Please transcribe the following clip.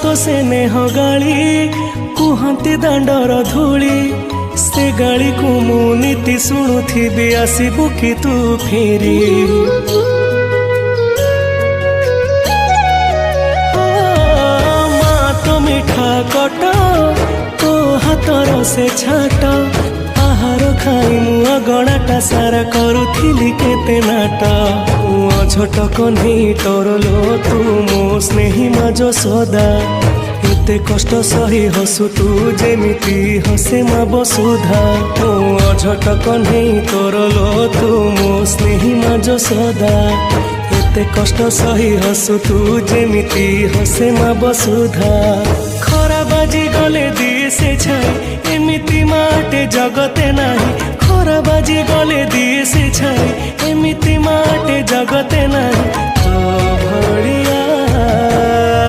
तो से नेह गाली कुहती दांडर धूली से गाली को मु नीति शुणुथी आसबु कि तू फेरी माँ तो मिठा कट तो हाथर से छाट आहार खाई मु अगणाटा सारा करुथिली केते नाट झट कन्ही तोर लो तू मो स्नेही मा यशोदा एते कष्ट सही हसु तू जेमिति हसे मा वसुधा झट कन्ही तोर लो तू मो स्नेही मा यशोदा एते कष्ट सही हसु तू जेमिति हसे मा वसुधा खरा बाजी गले दिए से छाई एमिति माटे जगते नाही खरा बाजी गले दिए से छाई एमिति माटे जगते नाही